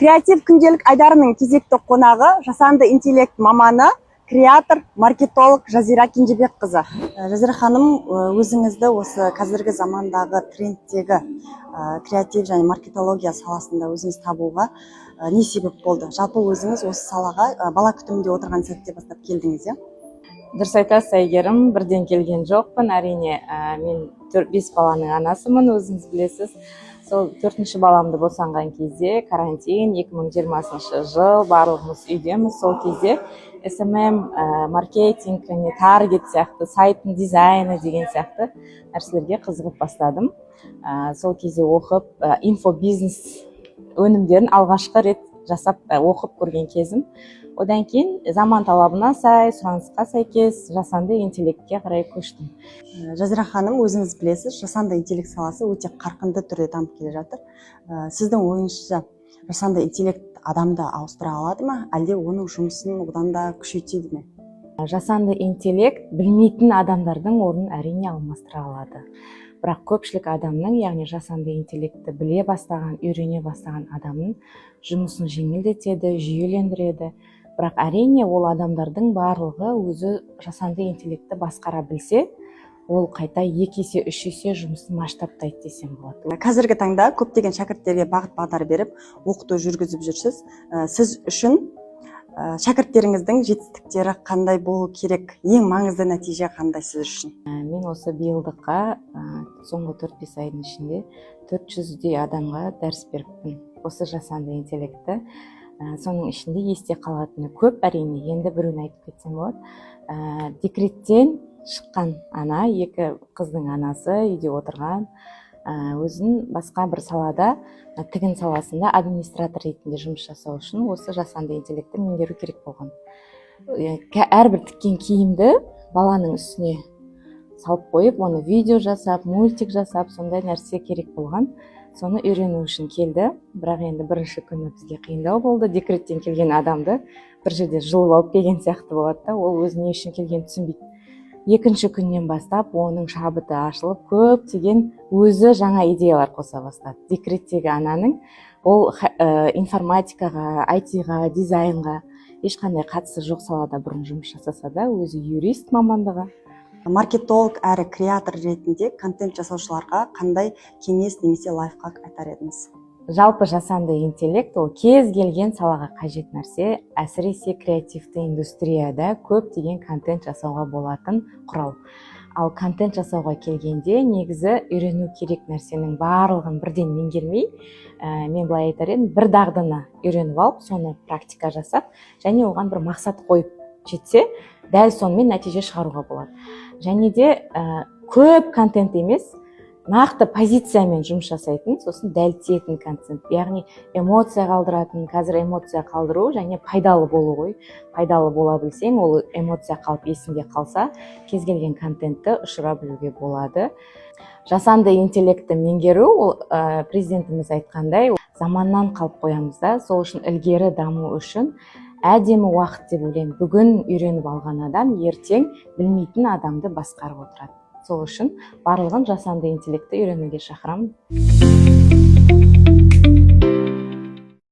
Креатив күнделік айдарының кезекті қонағы жасанды интеллект маманы, креатор, маркетолог Жазира Кенжебекқызы. Жазира ханым, өзіңізді осы қазіргі замандағы трендтегі креатив және маркетология саласында өзіңіз табуға не себеп болды? Жалпы өзіңіз осы салаға бала күтімінде отырған сәтте бастап келдіңіз, иә? Дұрыс айтасыз, Әйгерім, бірден келген жоқпын. Әрине, мен 5 баланың анасымын, өзіңіз білесіз. Сол 4-ші баламды босанған кезде карантин 2020 жыл, барлығымыз үйдеміз. Сол кезде SMM, маркетинг, таргет сияқты, сайттың дизайны деген сияқты нәрселерге қызығып бастадым. Сол кезде оқып, инфобизнес өнімдерін алғашқы рет жасап оқып көрген кезім. Одан кейін заман талабына сай, сұранысқа сәйкес жасанды интеллектке қарай көштім. Жазира ханым, өзіңіз білесіз, жасанды интеллект саласы өте қарқынды түрде дамып келе жатыр. Сіздің ойыңызша жасанды интеллект адамды ауыстыра алады ма, әлде оның жұмысын одан да күшейтеді ме? Жасанды интеллект білмейтін адамдардың орнын әрине алмастыра алады. Бірақ көпшілік адамның, яғни жасанды интеллектті біле бастаған, үйрене бастаған адамның жұмысын жеңілдетеді, жүйелендіреді. Бірақ әрине ол адамдардың барлығы өзі жасанды интеллектті басқара білсе, ол қайта 2 есе, 3 есе жұмысын масштабтайды десем болады. Қазіргі таңда көптеген шәкірттерге бағыт-бағдар беріп, оқыту жүргізіп жүрсіз. Сіз үшін шәкірттеріңіздің жетістіктері қандай болу керек? Ең маңызды нәтиже қандай сіз үшін? Мен осы биылдыққа соңғы 4-5 айдың ішінде 400-дей адамға дәріс беріппін. Осы жасанды интеллектті. Соның ішінде есте қалатыны көп, әрине. Енді біреуін айтып кетсем болады. Декреттен шыққан ана, 2 қыздың анасы үйде отырған, өзін басқа бір салада, тігін саласында администратор ретінде жұмыс жасау үшін осы жасанды интеллектті меңгеру керек болған. Әрбір тіккен киімді баланың үстіне салып қойып, оны видео жасап, мультик жасап, сондай нәрсе керек болған. Соны үйрену үшін келді. Бірақ енді бірінші күні бізге қиындау болды. Декреттен келген адамды бір жерде жұлып алып келген сияқты болады да, ол өзі не үшін келгенін түсінбейді. 2-ші күннен бастап оның шабыты ашылып, көптеген өзі жаңа идеялар қоса бастады. Декреттегі ананың ол информатикаға, IT-ға, дизайнға ешқандай қатысы жоқ салада бұрын жұмыс жасаса да, өзі юрист мамандығы. Маркетолог әрі креатор ретінде контент жасаушыларға қандай кеңес немесе лайфхак айтар едіңіз? Жалпы жасанды интеллект ол кез келген салаға қажет нәрсе, әсіресе креативті индустрияда көптеген контент жасауға болатын құрал. Ал контент жасауға келгенде негізі үйрену керек нәрсенің барлығын бірден меңгермей, мен былай айтар едім, бір дағдыны үйреніп алып, соны практика жасап, және оған бір мақсат қойып жетсе, дәл сонымен нәтиже шығаруға болады. Және де көп контент емес, нақты позициямен жұмыс жасайтын, сосын дәл тиетін контент. Яғни эмоция қалдыратын, қазір эмоция қалдыру және пайдалы болу ғой. Пайдалы бола білсең, ол эмоция қалып есінде қалса, кез келген контентті ұшыра білуге болады. Жасанды интеллектті меңгеру, ол президентіміз айтқандай, заманнан қалып қоямыз да, сол үшін ілгері даму үшін әдемі уақыт деп ойлаймын. Бүгін үйреніп алған адам ертең білмейтін адамды басқарып отырады. Сол үшін барлығын жасанды интеллектті үйренуге шақырамын.